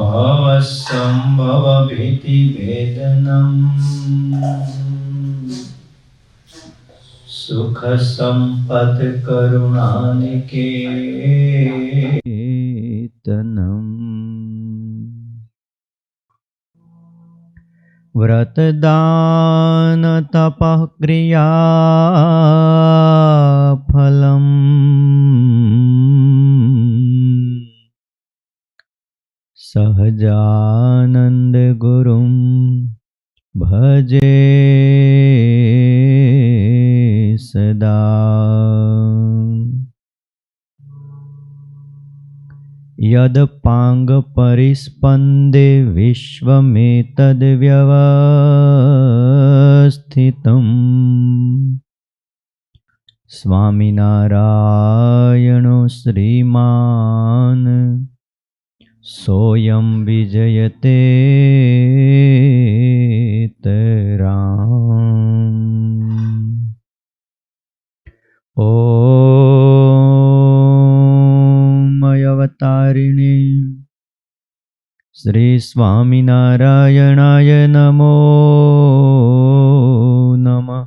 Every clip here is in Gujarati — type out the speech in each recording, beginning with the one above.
भवसम्भव भीतिभेदनम् सुख संपत् करुणानिकेतनम् व्रत दान तपः क्रिया फलम् सहजानंद गुरुं भजे सदा। यदपांग परिस्पंदे विश्वमेतद् व्यवस्थितम् स्वामिनारायणो श्रीमान् सोऽयं विजयते तराम्। ॐ अवतारिणे श्री स्वामिनारायणाय नमो नमः।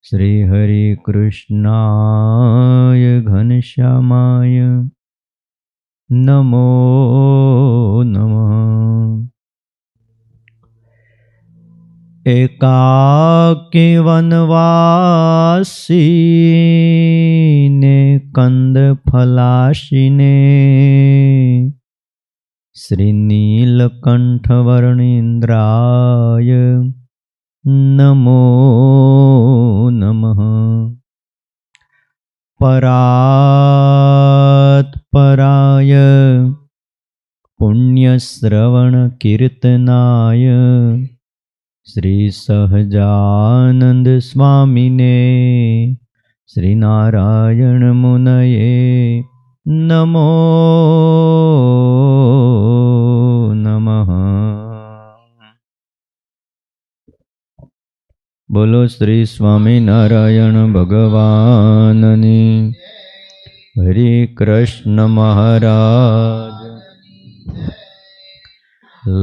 श्री हरि कृष्णाय घनश्यामाय नमो नमः। एकाकी वनवासीने कंद फलाशिने श्री नीलकंठ वर्णींद्राय नमो नमः। परात्पराय पुण्यश्रवण कीर्तनाय श्री सहजानंद स्वामिने श्री नारायण मुनये नमो नमः। बोलो श्री स्वामिनारायण भगवाननी। हरे कृष्ण महाराज।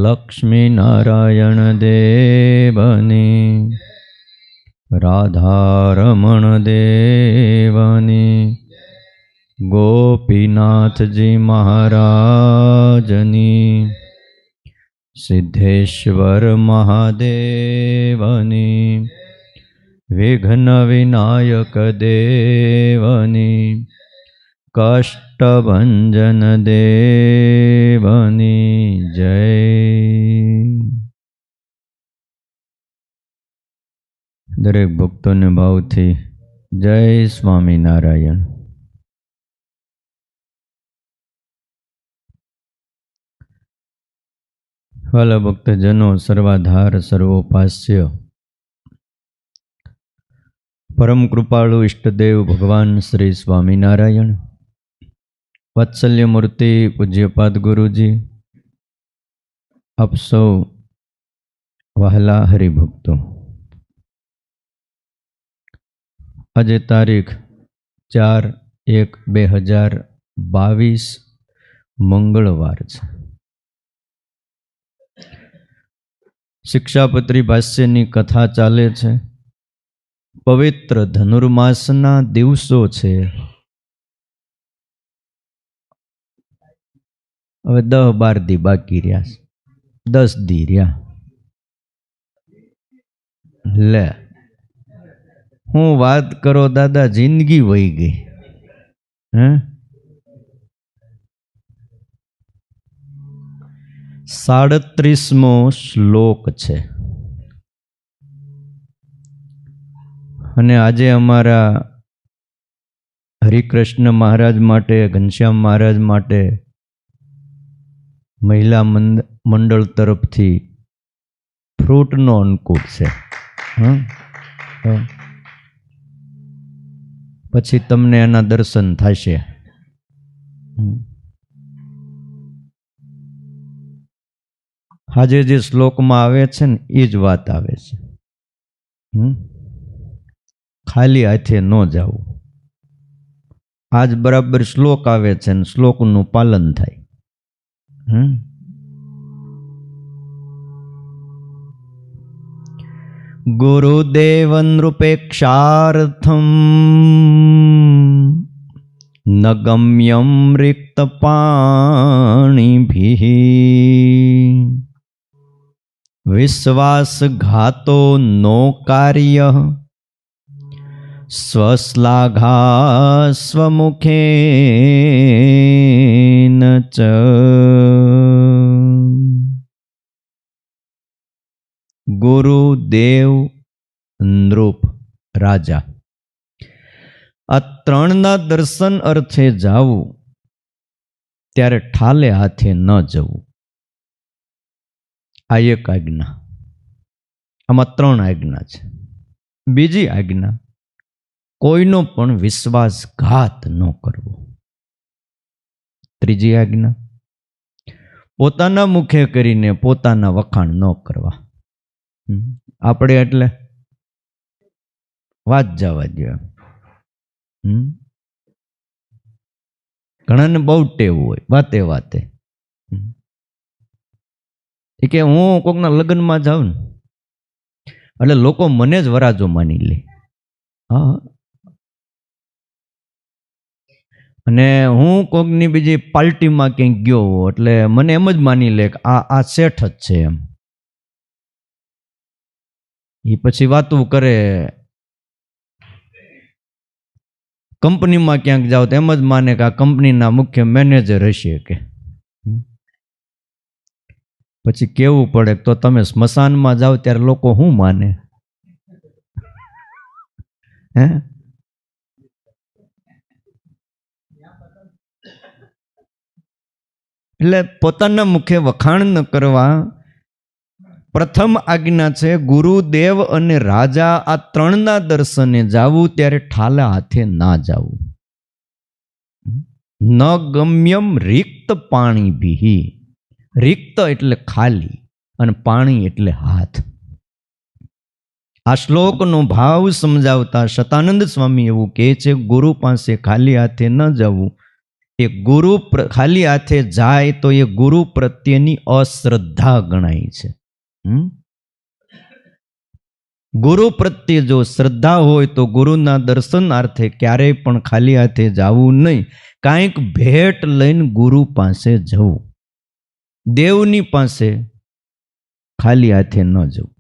लक्ष्मी नारायण देवनी राधारमण देवनी गोपीनाथ जी महाराजनी सिद्धेश्वर महादेवनी विघ्न विनायक देवनी कष्टभंजन देवनी जय। दरेक भक्तों ने भावथी जय स्वामीनारायण। वाला भक्तजनों, सर्वाधार सर्वोपास्य परम कृपाळु इष्टदेव भगवान श्री स्वामीनारायण, वात्सल्य मूर्ति पूज्यपाद गुरुजी, आप सौ वहाला हरिभक्तों, आज तारीख 4/1/2022 मंगलवार छे। शिक्षापत्री भाष्यनी कथा चाले छे। पवित्र धनुर्मासना दिवसो छे। हवे 10-12 दी बाकी रह्या, 10 दी रह्या। ले हूँ बात करो दादा, जिंदगी वही गई। हैं 37मो श्लोक छे। અને આજે અમારા હરિકૃષ્ણ મહારાજ માટે, ઘનશ્યામ મહારાજ માટે મહિલા મંડળ તરફથી ફ્રૂટનો અંકુર છે। પછી તમને એના દર્શન થશે। આજે જે શ્લોકમાં આવે છે ને એ જ વાત આવે છે। ખાલી હાથે ન જાવું। આજ બરાબર શ્લોક આવે છે ને શ્લોકનું પાલન થાય। ગુરુદેવ નૃપેક્ષાર્થમ ન ગમ્યમ રિક્ત પાણીભિઃ વિશ્વાસઘાતો નો કાર્ય સ્વશ્લાઘા સ્વમુખેન ચ. ગુરુદેવ નૃપ રાજા આ ત્રણના દર્શન અર્થે જાવું ત્યારે ઠાલે હાથે ન જવું. આ એક આજ્ઞા. આમાં ત્રણ આજ્ઞા છે. બીજી આજ્ઞા, કોઈનો પણ વિશ્વાસઘાત ન કરવો. ત્રીજી આજ્ઞા, પોતાના મુખે કરીને પોતાના વખાણ ન કરવા. આપણે એટલે વાત જવા દે. ઘણાને બહુ ટેવ હોય વાતે વાતે કે હું કોકના લગ્નમાં જાઉં ને એટલે લોકો મને જ વરાજો માની લે. હા, અને હું કોકની બીજી પાર્ટીમાં ક્યાંક ગયો એટલે મને એમ જ માની લે કે આ શેઠ જ છે એમ. એ પછી વાતું કરે. કંપનીમાં ક્યાંક જાઓ તો એમ જ માને કે આ કંપનીના મુખ્ય મેનેજર હશે કે. પછી કેવું પડે તો તમે સ્મશાનમાં જાઓ ત્યારે લોકો શું માને? હે, એટલે પોતાના મુખે વખાણ ન કરવા. પ્રથમ આજ્ઞા છે ગુરુદેવ અને રાજા આ ત્રણના દર્શને જાવું ત્યારે ઠાલા હાથે ના જાવું. ન ગમ્યમ રિક્ત પાણીભિઃ. રિક્ત એટલે ખાલી અને પાણી એટલે હાથ. આ શ્લોકનો ભાવ સમજાવતા શતાનંદ સ્વામી એવું કહે છે, ગુરુ પાસે ખાલી હાથે ન જવું. એ ગુરુ ખાલી હાથે જાય તો એ ગુરુ પ્રત્યેની અશ્રદ્ધા ગણાય છે. ગુરુ પ્રત્યે જો શ્રદ્ધા હોય તો ગુરુના દર્શનાર્થે ક્યારેય પણ ખાલી હાથે જવું નહીં. કાંઈક ભેટ લઈને ગુરુ પાસે જવું. દેવની પાસે ખાલી હાથે ન જવું.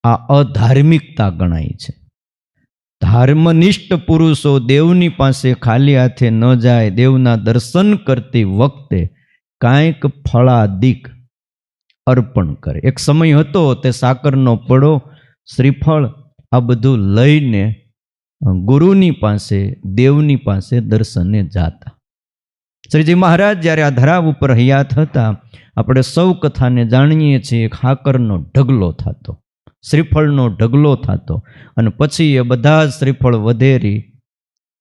આ અધાર્મિકતા ગણાય છે. ધર્મનિષ્ઠ પુરુષો દેવની પાસે ખાલી હાથે ન જાય. દેવના દર્શન કરતી વખતે કાંઈક ફળાદિક અર્પણ કરે. એક સમય હતો તે સાકરનો પડો, શ્રીફળ આ બધું લઈને ગુરુની પાસે દેવની પાસે દર્શને જાતા. શ્રીજી મહારાજ જ્યારે આ ધરા ઉપર હયાત હતા, આપણે સૌ કથાને જાણીએ છીએ. ખાકરનો ઢગલો થતો, શ્રીફળનો ઢગલો થતો, અને પછી એ બધા શ્રીફળ વધેરી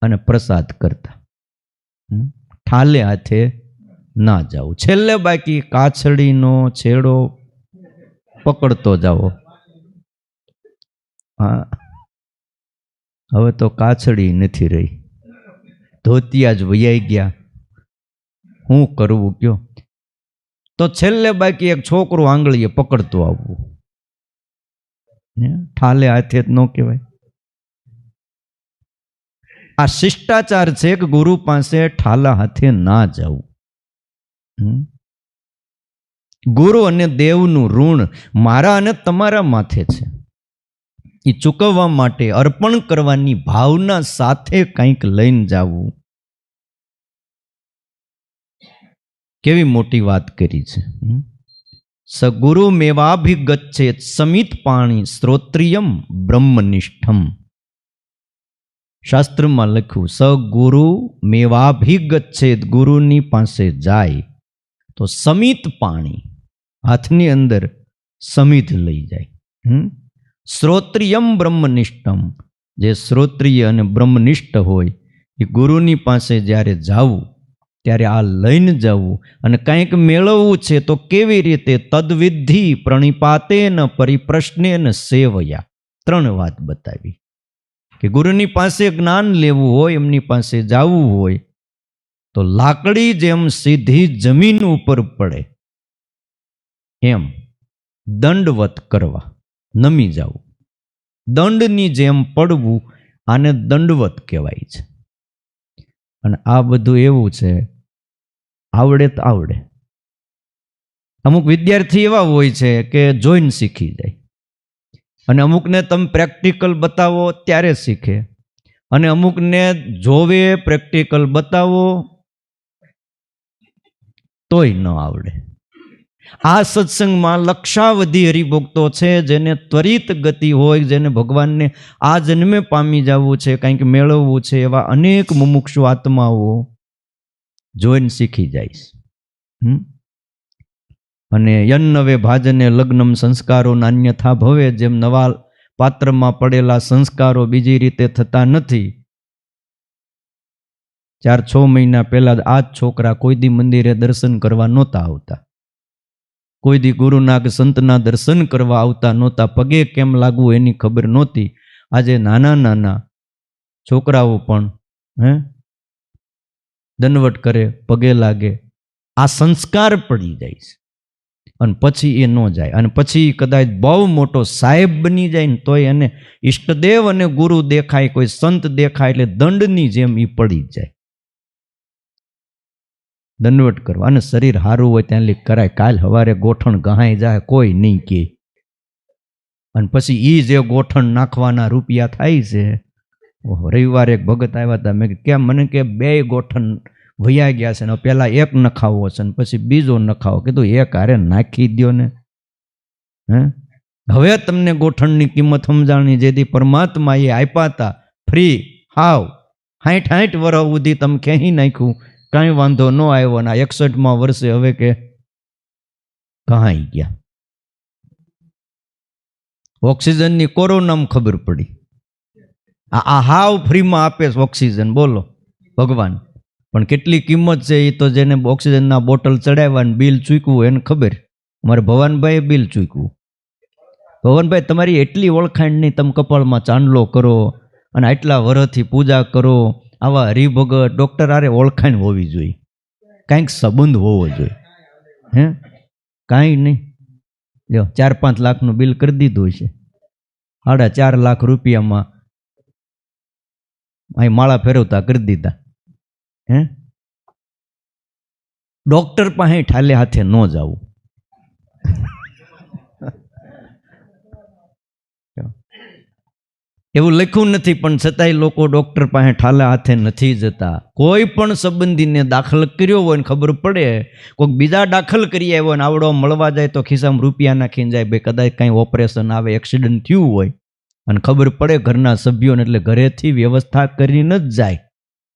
અને પ્રસાદ કરતા. ઠાલે હાથે ના જાવું. છેલ્લે બાકી કાછડીનો છેડો પકડતો જાઓ. હા, હવે તો કાછડી નથી રહી, ધોતિયા જ વૈયાઈ ગયા. શું કરવું કયો? તો છેલ્લે બાકી એક છોકરો આંગળીએ પકડતો આવવું. ઠાલે હાથે જ ન કહેવાય. આ શિષ્ટાચાર છે કે ગુરુ પાસે ઠાલા હાથે ના જવું. ગુરુ અને દેવનું ઋણ મારા અને તમારા માથે છે. એ ચૂકવવા માટે અર્પણ કરવાની ભાવના સાથે કંઈક લઈને જવું. કેવી મોટી વાત કરી છે. સગુરુ મેવાભિગચ્છેત સમિત પાણી શ્રોત્રિયમ બ્રહ્મનિષ્ઠમ. શાસ્ત્રમાં લખ્યું, સગુરુ મેવાભિગચ્છેત, ગુરુની પાસે જાય તો સમિત પાણી, હાથની અંદર સમિત લઈ જાય. શ્રોત્રિયમ બ્રહ્મનિષ્ઠમ, જે શ્રોત્રિય અને બ્રહ્મનિષ્ઠ હોય એ ગુરુની પાસે જ્યારે જાવું ત્યારે આ લઈને જવું. અને કંઈક મેળવવું છે તો કેવી રીતે? તદ્વિધિ પ્રણિપાતેન પરિપ્રશ્નેન સેવયા. ત્રણ વાત બતાવી કે ગુરુની પાસે જ્ઞાન લેવું હોય, એમની પાસે જવું હોય તો લાકડી જેમ સીધી જમીન ઉપર પડે એમ દંડવત કરવા. નમી જવું, દંડની જેમ પડવું, આને દંડવત કહેવાય છે. અને આ બધું એવું છે, આવડે તો આવડે. અમુક વિદ્યાર્થી એવા હોય છે કે જોઈને શીખી જાય, અને અમુકને તમે પ્રેક્ટિકલ બતાવો ત્યારે શીખે, અને અમુકને જોવે પ્રેક્ટિકલ બતાવો તોય ન આવડે. આ સત્સંગમાં લક્ષાવધિ હરિભક્તો છે જેને ત્વરિત ગતિ હોય, જેને ભગવાનને આ જન્મે પામી જવું છે, કંઈક મેળવવું છે, એવા અનેક મુમુક્ષુ આત્માઓ જોઈને શીખી જાય. અને યન્નવે ભાજને લગ્નમ સંસ્કારો નાન્યથા ભવે, જેમ નવા પાત્રમાં પડેલા સંસ્કારો બીજી રીતે થતા નથી. 4-6 મહિના પહેલા આ જ છોકરા કોઈ દી મંદિરે દર્શન કરવા નહોતા આવતા, કોઈ દી ગુરુના કે સંતના દર્શન કરવા આવતા નહોતા, પગે કેમ લાગવું એની ખબર નહોતી. આજે નાના નાના છોકરાઓ પણ દંડવટ કરે, પગે લાગે. આ સંસ્કાર પડી જાય છે, અને પછી એ ન જાય, અને પછી કદાચ બહુ મોટો સાહેબ બની જાય ને તોય એને ઈષ્ટદેવ અને ગુરુ દેખાય, કોઈ સંત દેખાય એટલે દંડની જેમ એ પડી જાય. દંડવટ કરવા, અને શરીર સારું હોય ત્યાં લીક કરાય. કાલ સવારે ગોઠણ ગહાઈ જાય કોઈ નહીં કે, અને પછી એ જે ગોઠણ નાખવાના રૂપિયા થાય છે. રવિવારે એક ભગત આવ્યા હતા, મેં કેમ, મને કે 2 ગોઠણ વયા ગયા છે ને પેલા એક નખાવો છે ને પછી બીજો નખાવો. કીધું એક હારે નાખી દો ને. હવે તમને ગોઠણની કિંમત સમજાણી, જેથી પરમાત્મા એ આપ્યા હતા ફ્રી, હાવ 60 વર્ષ સુધી તમે ક્યાંય નાખ્યું, કાંઈ વાંધો ન આવ્યો, ને 61માં વર્ષે હવે કે કહાઈ ગયા. ઓક્સિજનની કોરોનામાં ખબર પડી, આ હાવ ફ્રીમાં આપે છે ઓક્સિજન, બોલો ભગવાન. પણ કેટલી કિંમત છે એ તો જેને ઓક્સિજનના બોટલ ચડાવ્યા ને બિલ ચૂક્યું એને ખબર. અમારે ભવાનભાઈએ બિલ ચૂક્યું. ભવાનભાઈ, તમારી એટલી ઓળખાણ નહીં, તમે કપાળમાં ચાંદલો કરો અને આટલા વર્ષથી પૂજા કરો, આવા હરિભગત ડૉક્ટર આરે ઓળખાણ હોવી જોઈએ, કાંઈક સંબંધ હોવો જોઈએ. કાંઈ નહીં. લ્યો 4-5 લાખનું બિલ કરી દીધું છે, 4.5 લાખ રૂપિયામાં અહીં માળા ફેરવતા કરી દીધા. ડોક્ટર પાસે ઠાલે હાથે ન જવું. એવું લખ્યું નથી, પણ છતાંય લોકો ડોક્ટર પાસે ઠાલા હાથે નથી જતા. કોઈ પણ સંબંધીને દાખલ કર્યો હોય ને ખબર પડે, કોઈક બીજા દાખલ કરી આવ્યો ને આવડો મળવા જાય તો ખિસ્સામાં રૂપિયા નાખીને જાય. ભાઈ કદાચ કાંઈ ઓપરેશન આવે, એક્સિડન્ટ થયું હોય અને ખબર પડે ઘરના સભ્યોને, એટલે ઘરેથી વ્યવસ્થા કરીને જ જાય.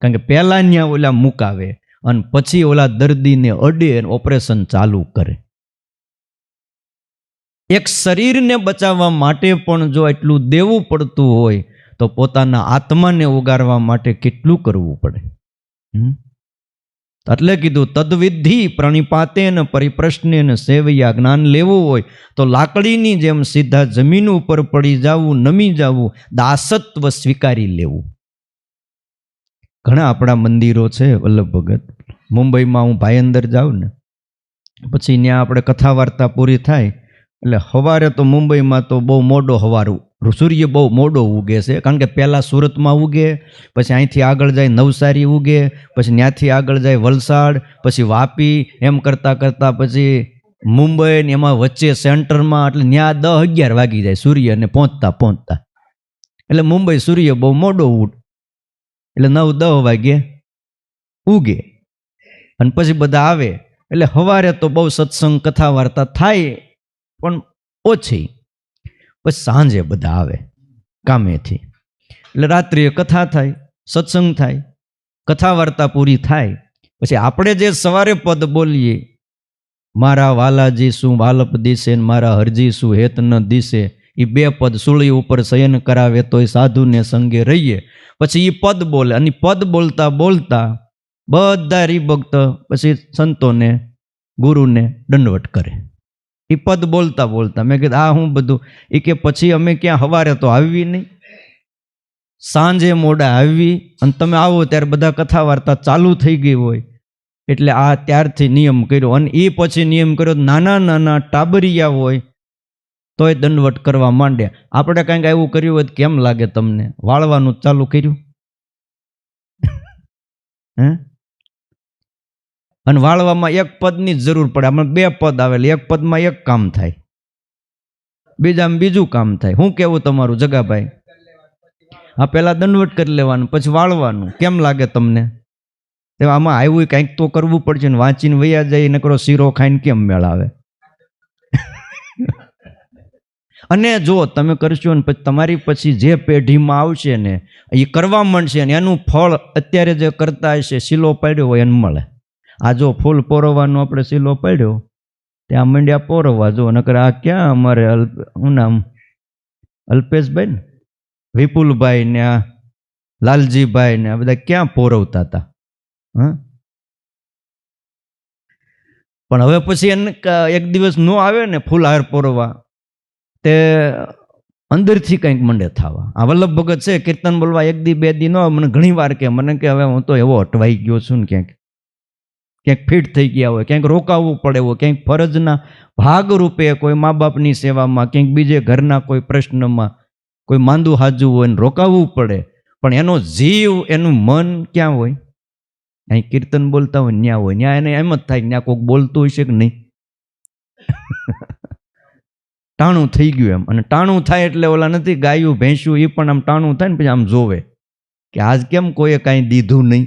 કારણ કે પહેલાં ત્યાં ઓલા મુકાવે અને પછી ઓલા દર્દીને અડે અને ઓપરેશન ચાલુ કરે. એક શરીરને બચાવવા માટે પણ જો એટલું દેવું પડતું હોય તો પોતાના આત્માને ઉગારવા માટે કેટલું કરવું પડે. એટલે કીધું તદ્વિધિ પ્રણિપાતે ને પરિપ્રશ્ને ને સેવયા. જ્ઞાન લેવું હોય તો લાકડીની જેમ સીધા જમીન ઉપર પડી જવું, નમી જવું, દાસત્વ સ્વીકારી લેવું. ઘણા આપણા મંદિરો છે વલ્લભ ભગત. મુંબઈમાં હું ભાઈંદર જાઉં ને પછી ત્યાં આપણે કથા વાર્તા પૂરી થાય એટલે સવારે તો મુંબઈમાં તો બહુ મોડો સવારું, સૂર્ય બહુ મોડો ઉગે છે. કારણ કે પહેલાં સુરતમાં ઉગે, પછી અહીંથી આગળ જાય નવસારી ઉગે, પછી ત્યાંથી આગળ જાય વલસાડ, પછી વાપી, એમ કરતાં કરતાં પછી મુંબઈ ને એમાં વચ્ચે સેન્ટરમાં, એટલે ત્યાં 10-11 વાગી જાય સૂર્યને પહોંચતા. એટલે મુંબઈ સૂર્ય બહુ મોડો એટલે 9-10 વાગે ઉગે, અને પછી બધા આવે. એટલે સવારે તો બહુ સત્સંગ કથા વાર્તા થાય પણ ઓછી. પછી સાંજે બધા આવે કામેથી, એટલે રાત્રિએ કથા થાય, સત્સંગ થાય, કથા વાર્તા પૂરી થાય. પછી આપણે જે સવારે પદ બોલીએ, મારા વાલાજી શું વાલપ દિશે ને મારા હરજી શું હેત ન દિશે, એ 2 પદ સૂળી ઉપર શયન કરાવે તોય સાધુને સંગે રહીએ. પછી એ પદ બોલે, અને પદ બોલતા બોલતા બધા હરિભક્ત પછી સંતોને ગુરુને દંડવટ કરે. એ પદ બોલતા બોલતા મેં કીધું આ હું બધું? એ કે પછી અમે ક્યાં સવારે તો આવી નહીં, સાંજે મોડા આવી, અને તમે આવો ત્યારે બધા કથા વાર્તા ચાલુ થઈ ગઈ હોય, એટલે આ ત્યારથી નિયમ કર્યો. અને એ પછી નિયમ કર્યો, નાના નાના ટાબરિયા હોય તોય દંડવટ કરવા માંડ્યા. આપણે કંઈક એવું કર્યું હોય કેમ લાગે તમને? વાળવાનું ચાલુ કર્યું હે? અને વાળવામાં એક પદની જ જરૂર પડે. આમાં 2 પદ આવેલી, એક પદમાં એક કામ થાય, બીજામાં બીજું કામ થાય. શું કેવું તમારું જગાભાઈ? હા, પેલા દંડવટ કરી લેવાનું, પછી વાળવાનું. કેમ લાગે તમને? આમાં આવ્યું કંઈક તો કરવું પડશે ને. વાંચીને વૈયા જાય નકરો શીરો ખાઈને કેમ મેળ આવે? અને જો તમે કરશો ને પછી તમારી પછી જે પેઢીમાં આવશે ને એ કરવા માંડશે ને એનું ફળ અત્યારે જે કરતા હશે, શીલો પાડ્યો હોય એને મળે. આ જો ફૂલ પોરવવાનો આપણે શીલો પાડ્યો, ત્યાં મંડ્યા પોરવવા. જો નકર આ ક્યાં અમારે શું નામ અલ્પેશભાઈ ને વિપુલભાઈ ને આ લાલજીભાઈ ને આ બધા ક્યાં પોરવતા હતા? હા, પણ હવે પછી એને એક દિવસ નો આવે ને ફૂલહાર પોરવા, તે અંદરથી કંઈક મંડે થવા. આ વલ્લભ ભગત છે, કીર્તન બોલવા 1 દી 2 દી ન, મને ઘણી વાર કે મને કે હવે હું તો એવો અટવાઈ ગયો છું ને, ક્યાંક ફિટ થઈ ગયા હોય, ક્યાંક રોકાવવું પડે હોય, ક્યાંક ફરજના ભાગરૂપે કોઈ મા બાપની સેવામાં, ક્યાંક બીજે ઘરના કોઈ પ્રશ્નમાં કોઈ માંદું હાજુ હોય ને રોકાવવું પડે. પણ એનો જીવ, એનું મન ક્યાં હોય? અહીં કીર્તન બોલતા હોય ન્યા હોય. ન્યા એને એમ જ થાય ન્યા કોઈક બોલતું હોય છે કે નહીં. ટાણું થઈ ગયું એમ. અને ટાણું થાય એટલે ઓલા નથી ગાયું ભેંસ્યું, એ પણ આમ ટાણું થાય ને પછી આમ જોવે કે આજ કેમ કોઈએ કાંઈ દીધું નહીં.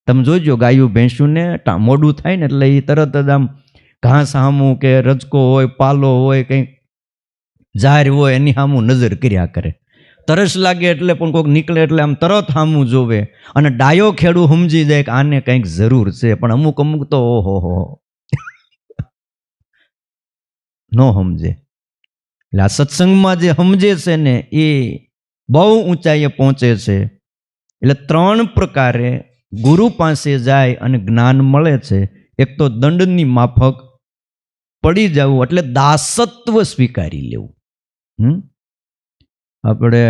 તમે જોજો ગાયું ભેંસ્યું ને મોડું થાય ને એટલે એ તરત જ આમ ઘાસ સામું કે રજકો હોય, પાલો હોય, કંઈક ઝાર હોય એની સામું નજર કર્યા કરે. તરસ લાગે એટલે પણ કોઈક નીકળે એટલે આમ તરત સામું જોવે. અને ડાયો ખેડૂ સમજી જાય કે આને કંઈક જરૂર છે. પણ અમુક તો ઓહો નો સમજે. એટલે આ સત્સંગમાં જે સમજે છે ને એ બહુ ઊંચાઈએ પહોંચે છે. એટલે 3 પ્રકારે ગુરુ પાસે જાય અને જ્ઞાન મળે છે. એક તો દંડની માફક પડી જવું, એટલે દાસત્વ સ્વીકારી લેવું. આપણે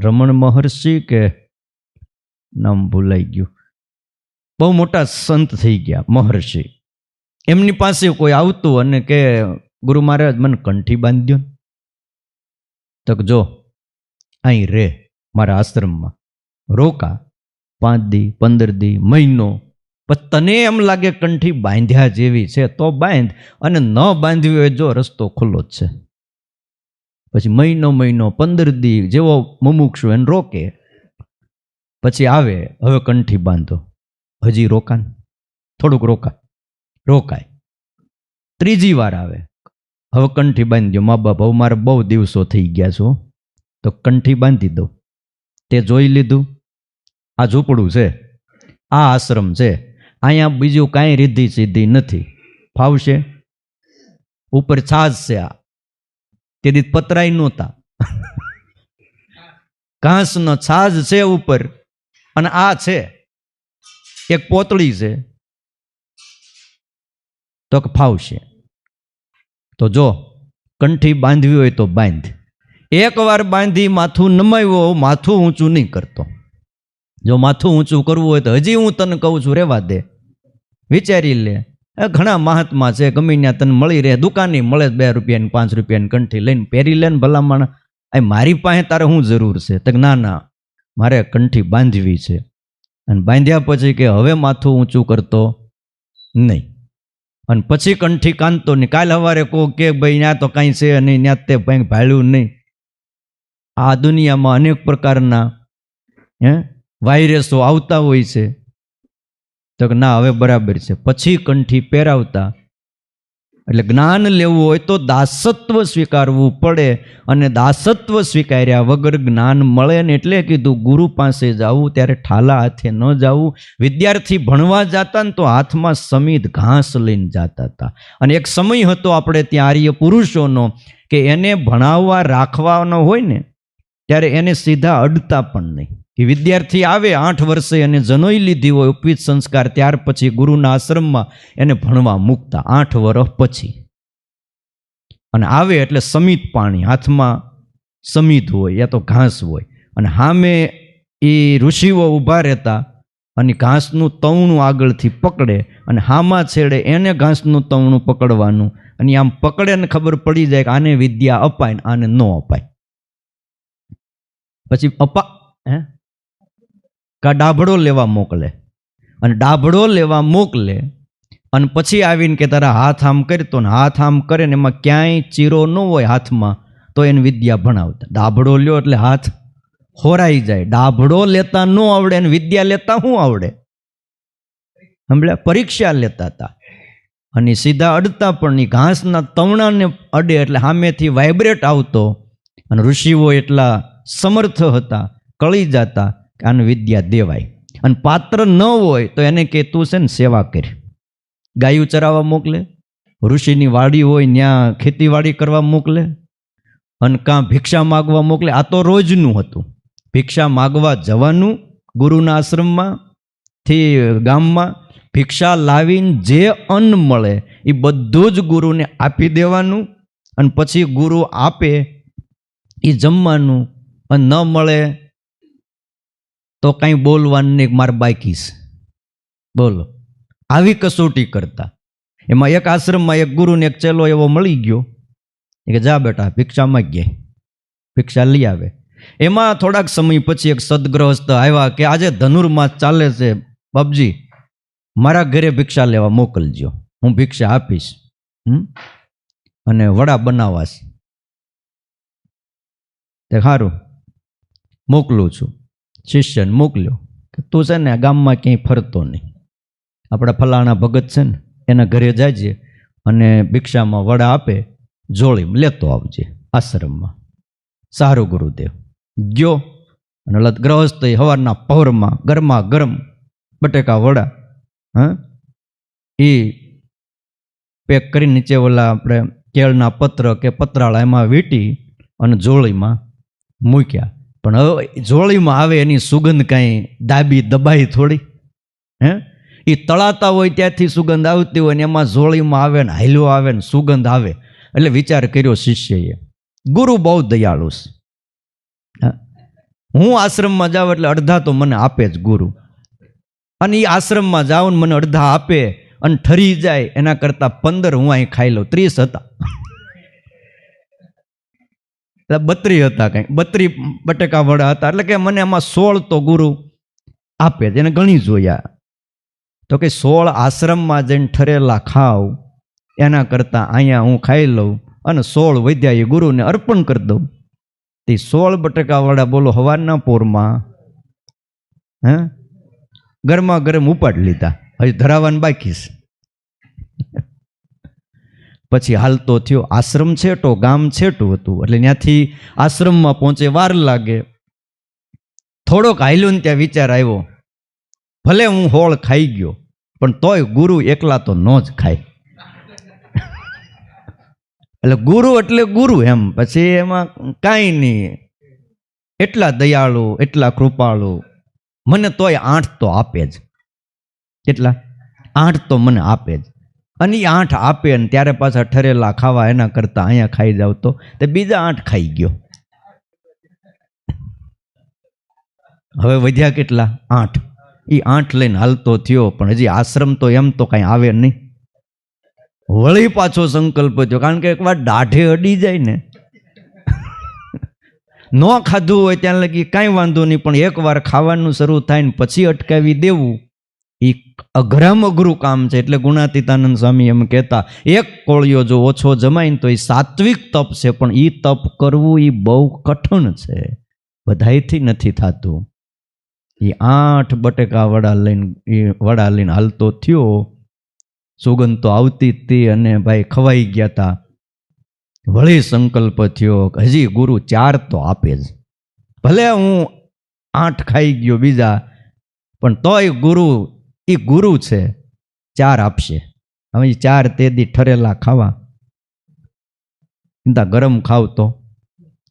રમણ મહર્ષિ કે નામ ભૂલાઈ ગયું, બહુ મોટા સંત થઈ ગયા મહર્ષિ. એમની પાસે કોઈ આવતું અને કે ગુરુ મહારાજ મને કંઠી બાંધી દો. તો જો અહીં રે મારા આશ્રમમાં રોકા 5 દી 15 દી મહિનો, પછી તને એમ લાગે કંઠી બાંધ્યા જેવી છે તો બાંધ, અને ન બાંધવી હોય જો રસ્તો ખુલ્લો જ છે. પછી મહિનો 15 દી જેવો મુમુક્ષુ એને રોકે, પછી આવે હવે કંઠી બાંધો, હજી રોકાન થોડુંક રોકાય. 3જી વાર આવે હવે કંઠી બાંધી દો. મા બાપ હવે મારે બહુ દિવસો થઈ ગયા છો તો કંઠી બાંધી દો. તે જોઈ લીધું આ ઝૂંપડું છે, આ આશ્રમ છે, અહીંયા બીજું કાંઈ રીધિ સીધી નથી, ફાવશે? ઉપર છાજ છે, આ તેથી પતરાય નહોતા, ઘાસનો છાજ છે ઉપર, અને આ છે એક પોતળી છે, તો કે ફાવશે. તો જો કંઠી બાંધવી હોય તો બાંધ. એકવાર બાંધી માથું નમાવ્યો, માથું ઊંચું નહીં કરતો. જો માથું ઊંચું કરવું હોય તો હજી હું તને કહું છું રેવા દે, વિચારી લે. ઘણા મહાત્મા છે, ગમે ત્યાં તને મળી રહે, દુકાને મળે 2 રૂપિયાની 5 રૂપિયાની કંઠી લઈને પહેરી લે ને ભલામણ. મારી પાસે તારે શું જરૂર છે? તો ના મારે કંઠી બાંધવી છે. અને બાંધ્યા પછી કે હવે માથું ઊંચું કરતો નહીં, અને પછી કંઠી કાંદતો નહીં. કાલ સવારે કહો કે ભાઈ ત્યાં તો કાંઈ છે નહીં, ત્યાં તે કંઈ ભાળ્યું નહીં. આ દુનિયામાં અનેક પ્રકારના વાયરસો આવતા હોય છે. તો કે ના હવે બરાબર છે. પછી કંઠી પહેરાવતા. એટલે જ્ઞાન લેવું હોય તો દાસત્વ સ્વીકારવું પડે, અને દાસત્વ સ્વીકાર્યા વગર જ્ઞાન મળે ને. એટલે કીધું ગુરુ પાસે જવું ત્યારે ઠાલા હાથે ન જવું. વિદ્યાર્થી ભણવા જતા ને તો હાથમાં સમિત ઘાસ લઈને જતા હતા. અને એક સમય હતો આપણે ત્યાં આર્ય પુરુષોનો કે એને ભણાવવા રાખવાનો હોય ને ત્યારે એને સીધા અડતા પણ નહીં. કે વિદ્યાર્થી આવે 8 વર્ષે અને જનોઈ લીધી હોય ઉપવિત સંસ્કાર, ત્યાર પછી ગુરુના આશ્રમમાં એને ભણવા મૂકતા 8 વર્ષ પછી. અને આવે એટલે સમિત પાણી, હાથમાં સમિત હોય યા તો ઘાસ હોય, અને સામે એ ઋષિઓ ઊભા રહેતા અને ઘાસનું તવણું આગળથી પકડે, અને હામા છેડે એને ઘાસનું તવણું પકડવાનું, અને આમ પકડે ને ખબર પડી જાય કે આને વિદ્યા અપાય ને આને ન અપાય. પછી કા ડાભડો લેવા મોકલે, અને ડાભડો લેવા મોકલે અને પછી આવીને કે તારા હાથ આમ કરતો ને હાથ આમ કરે ને એમાં ક્યાંય ચીરો ન હોય હાથમાં તો એને વિદ્યા ભણાવતા. ડાભડો લ્યો એટલે હાથ હોરાઈ જાય. ડાભડો લેતા ન આવડે અને વિદ્યા લેતા શું આવડે? હમણાં પરીક્ષા લેતા હતા અને સીધા અડતા પણ નહીં, ઘાસના તવણાને અડે એટલે સામેથી વાઇબ્રેટ આવતો. અને ઋષિઓ એટલા સમર્થ હતા, કળી જતા કે આને વિદ્યા દેવાય. અને પાત્ર ન હોય તો એને કે તું છે ને સેવા કરી, ગાયું ચરાવવા મોકલે, ઋષિની વાડી હોય ત્યાં ખેતીવાડી કરવા મોકલે, અને કાં ભિક્ષા માગવા મોકલે. આ તો રોજનું હતું. ભિક્ષા માગવા જવાનું ગુરુના આશ્રમમાં થી ગામમાં, ભિક્ષા લાવીને જે અન્ન મળે એ બધું જ ગુરુને આપી દેવાનું, અને પછી ગુરુ આપે એ જમવાનું, અને ન મળે તો કાંઈ બોલવાનું નહીં, મારે બાકીશ. બોલો, આવી કસોટી કરતા. એમાં એક આશ્રમમાં એક ગુરુને એક ચેલો એવો મળી ગયો કે જા બેટા ભિક્ષા માગીએ, ભિક્ષા લઈ આવે. એમાં થોડાક સમય પછી એક સદગ્રહસ્થ આવ્યા કે આજે ધનુર્માસ ચાલે છે બાપજી, મારા ઘરે ભિક્ષા લેવા મોકલજો, હું ભિક્ષા આપીશ અને વડા બનાવાશ. તે સારું મોકલું છું. શિષ્યને મોકલ્યો કે તું છે ને ગામમાં ક્યાંય ફરતો નહીં, આપણા ફલાણા ભગત છે ને એના ઘરે જાજે અને ભિક્ષામાં વડા આપે જોડી લેતો આવજે આશ્રમમાં. સારું ગુરુદેવ. ગયો અને લત ગ્રહસ્થ સવારના પહોરમાં ગરમા ગરમ બટેકા વડા એ પેક કરી નીચે ઓલા આપણે કેળના પત્ર કે પતરાળા એમાં વીંટી અને જોળીમાં મૂક્યા. પણ હવે જોળીમાં આવે એની સુગંધ કાંઈ દાબી દબાઈ થોડી, એ તળાતા હોય ત્યાંથી સુગંધ આવતી હોય ને એમાં જોળીમાં આવે ને હાલ્યો આવે ને સુગંધ આવે. એટલે વિચાર કર્યો શિષ્યએ, ગુરુ બહુ દયાળુ છે, હું આશ્રમમાં જાઉં એટલે અડધા તો મને આપે જ ગુરુ, અને એ આશ્રમમાં જાઉં ને મને અડધા આપે અને ઠરી જાય એના કરતાં 15 હું અહીં ખાઈ લઉં. 30 હતા, 32 હતા, કંઈ 32 બટેકા વડા હતા, એટલે કે મને એમાં 16 તો ગુરુ આપે જ. એને ગણી જોયા તો કે 16 આશ્રમમાં જઈને ઠરેલા ખાવ એના કરતાં અહીંયા હું ખાઈ લઉં અને 16 વધ્યા એ ગુરુને અર્પણ કરી દઉં. તે 16 બટેકા વડા બોલો હવારના પોરમાં ગરમા ગરમ ઉપાડી લીધા, હજી ધરાવાનું બાકી છે. પછી હાલતો થયો. આશ્રમ છેટો, ગામ છેટું હતું એટલે ત્યાંથી આશ્રમમાં પહોંચે વાર લાગે. થોડોક હાલ્યો ને ત્યાં વિચાર આવ્યો, ભલે હું હોળ ખાઈ ગયો પણ તોય ગુરુ એકલા તો ન જ ખાય. એટલે ગુરુ એટલે ગુરુ એમ, પછી એમાં કાંઈ નહીં, એટલા દયાળુ એટલા કૃપાળુ, મને તોય 8 તો આપે જ. કેટલા? 8 તો મને આપે જ. અને એ 8 આપે ને ત્યારે પાછા ઠરેલા ખાવા એના કરતાં અહીંયા ખાઈ જાવ તો તે બીજા 8 ખાઈ ગયો. હવે વધ્યા કેટલા? 8. એ 8 લઈને હાલતો થયો, પણ હજી આશ્રમ તો એમ તો કાંઈ આવે નહીં. વળી પાછો સંકલ્પ થયો, કારણ કે એકવાર દાઢે અડી જાય ને ન ખાધું હોય ત્યાં લગી કાંઈ વાંધો નહીં, પણ એકવાર ખાવાનું શરૂ થાય ને પછી અટકાવી દેવું એ અઘરામ અઘરું કામ છે. એટલે ગુણાતીતાનંદ સ્વામી એમ કહેતા, એક કોળિયો જો ઓછો જમાય ને તો એ સાત્વિક તપ છે, પણ એ તપ કરવું એ બહુ કઠણ છે, બધાયથી નથી થતું. એ 8 બટેકા વડા લઈને હાલતો થયો. સુગંધ તો આવતી હતી અને ભાઈ ખવાઈ ગયા હતા. વળી સંકલ્પ થયો હજી ગુરુ 4 તો આપે જ, ભલે હું 8 ખાઈ ગયો બીજા, પણ તોય ગુરુ એ ગુરુ છે, 4 આપશે. હવે 4 તે દી ઠરેલા ખાવા, ગરમ ખાવ તો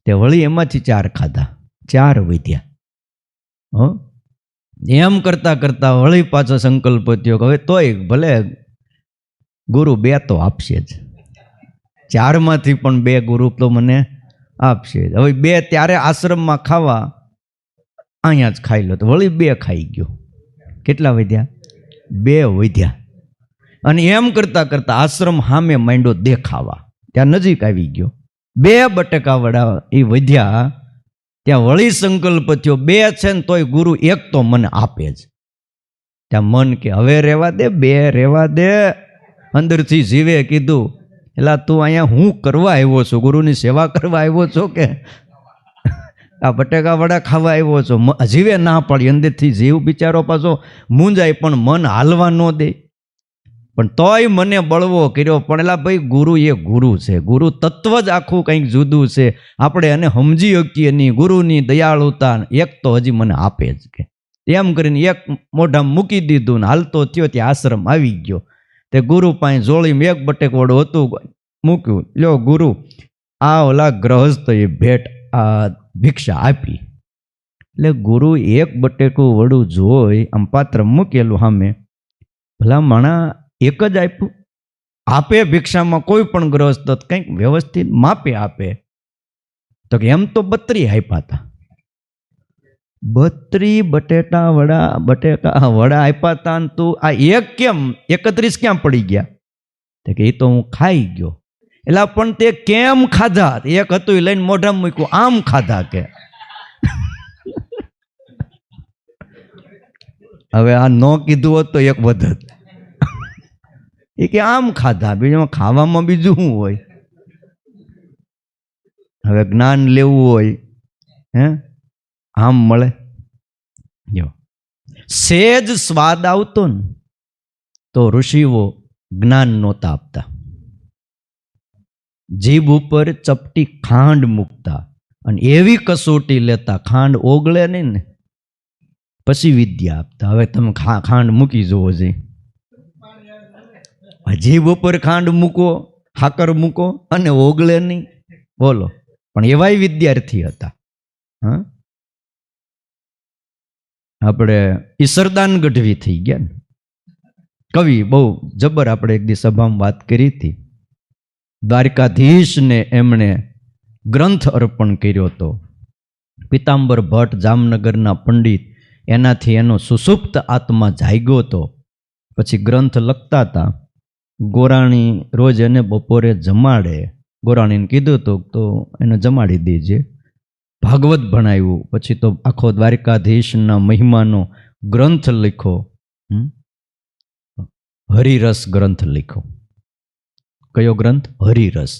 તે વળી એમાંથી 4 ખાધા, 4 વધ્યા. એમ કરતા કરતા વળી પાછો સંકલ્પ થયો કે હવે તોય ભલે ગુરુ 2 તો આપશે જ, 4 માંથી પણ 2 ગુરુ તો મને આપશે જ. હવે 2 ત્યારે આશ્રમમાં ખાવા, અહીંયા જ ખાઈ લો તો વળી 2 ખાઈ ગયો. કેટલા વધ્યા? 2 વધ્યા. અને એમ કરતા કરતા આશ્રમ સામે માંડ્યો દેખાવા. ત્યાં નજીક આવી ગયો. 2 બટેકા વડા એ વધ્યા. ત્યાં વળી સંકલ્પ થયો 2 છે ને તોય ગુરુ 1 તો મને આપે જ. ત્યાં મન કે હવે રહેવા દે, 2 રહેવા દે. અંદરથી જીવે કીધું એલા તું અહીંયા હું કરવા આવ્યો છો? ગુરુની સેવા કરવા આવ્યો છો કે આ બટેકા વડા ખાવા આવ્યો છો? જીવે ના પાડી. અંદરથી જીવ બિચારો પાછો મૂંઝાય પણ મન હાલવા ન દે. પણ તોય મને બળવો કર્યો. પણ એલા ભાઈ ગુરુ એ ગુરુ છે. ગુરુ તત્વ જ આખું કંઈક જુદું છે. આપણે એને સમજી શકીએ નહીં. ગુરુની દયાળુતા 1 તો હજી મને આપે જ કે એમ કરીને 1 મોઢામાં મૂકી દીધું ને હાલતો થયો ત્યાં આશ્રમ આવી ગયો. તે ગુરુ પાસે જોડીમાં 1 બટેકવડું હતું મૂક્યું. લ્યો ગુરુ આ ઓલા ગ્રહસ્થ એ ભેટ આ ભિક્ષા આપી. એટલે ગુરુ 1 બટેકું વડું જોઈ આમ પાત્ર મૂકેલું સામે, ભલા માણા 1 જ આપ્યું? આપે ભિક્ષામાં કોઈ પણ ગ્રહસ્થ કંઈક વ્યવસ્થિત માપે આપે. તો કે એમ તો 32 આપ્યા હતા. 32 બટેકા વડા આપ્યા હતા ને તું આ 1 કેમ 31 ક્યાં પડી ગયા? તો કે એ તો હું ખાઈ ગયો. એટલે પણ તે કેમ ખાધા? 1 હતું એ લઈને મોઢામાં મૂક્યું, આમ ખાધા કે હવે આ ન કીધું હોત તો 1 વધત. એ કે આમ ખાધા. બીજામાં ખાવામાં બીજું શું હોય? હવે જ્ઞાન લેવું હોય હે આમ મળે? જો સેજ સ્વાદ આવતો ને તો ઋષિઓ જ્ઞાન નહોતા આપતા. જીભ ઉપર ચપટી ખાંડ મૂકતા અને એવી કસોટી લેતા ખાંડ ઓગળે નહીં ને પછી વિદ્યા આપતા. હવે તમે ખાંડ મૂકી જુઓ છે. જીભ ઉપર ખાંડ મૂકો, હાકર મૂકો અને ઓગળે નહીં, બોલો. પણ એવાય વિદ્યાર્થી હતા. હા, આપણે ઈસરદાન ગઢવી થઈ ગયા ને કવિ, બહુ જબર. આપણે એક દી સભામાં વાત કરી હતી. દ્વારકાધીશને એમણે ગ્રંથ અર્પણ કર્યો હતો. પિતાંબર ભટ્ટ જામનગરના પંડિત, એનાથી એનો સુસુપ્ત આત્મા જાગ્યો હતો. પછી ગ્રંથ લખતા હતા. ગોરાણી રોજ એને બપોરે જમાડે. ગોરાણીને કીધું હતું તો એને જમાડી દેજે. ભાગવત ભણાવ્યું. પછી તો આખો દ્વારકાધીશના મહિમાનો ગ્રંથ લખો. હરિરસ ગ્રંથ લખો. કયો ગ્રંથ? હરિરસ.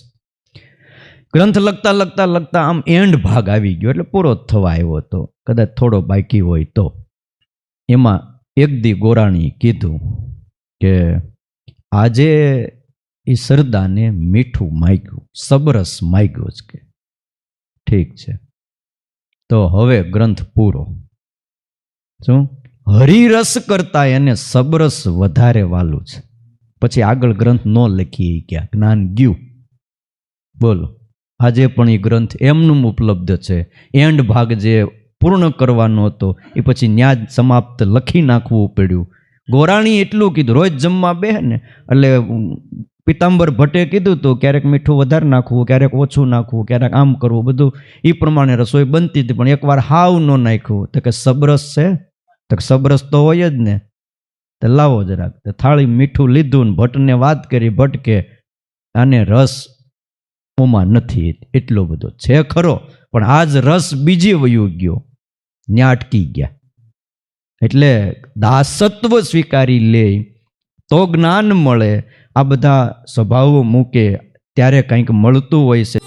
ગ્રંથ લખતા લખતા લખતા આમ એન્ડ ભાગ આવી ગયો, એટલે પૂરો થવા આવ્યો હતો. કદાચ થોડો બાકી હોય તો. એમાં એક દી ગોરાણી કીધું કે આજે એ સરદાને મીઠું માગ્યું, સબરસ માગ્યો જ કે ઠીક છે તો હવે ગ્રંથ પૂરો. શું? હરિરસ કરતા એને સબરસ વધારે વાલું છે. પછી આગળ ગ્રંથ ન લખી ક્યાં જ્ઞાન ગયું. બોલો, આજે પણ એ ગ્રંથ એમનું ઉપલબ્ધ છે. એન્ડ ભાગ જે પૂર્ણ કરવાનો હતો એ પછી ન્યાજ સમાપ્ત લખી નાખવું પડ્યું. ગોરાણી એટલું કીધું, રોજ જમવા બેહે ને એટલે પિતાંબર ભટ્ટે કીધું તો ક્યારેક મીઠું વધારે નાખવું, ક્યારેક ઓછું નાખવું, ક્યારેક આમ કરવું, બધું એ પ્રમાણે રસોઈ બનતી હતી. પણ એકવાર હાવ ન નાખ્યું તો કે સબરસ છે? તો સબરસ તો હોય જ ને, તો લાવો જરાક. થાળી મીઠું લીધું ને ભટ્ટને વાત કરી. ભટ્ટ કે આને રસ ઓમાં નથી, એટલો બધો છે ખરો પણ આજ રસ બીજી વયું ગયો, ન્યા અટકી ગયા. એટલે દાસત્વ સ્વીકારી લે તો જ્ઞાન મળે. આ બધા સ્વભાવો મૂકે ત્યારે કંઈક મળતું હોય છે.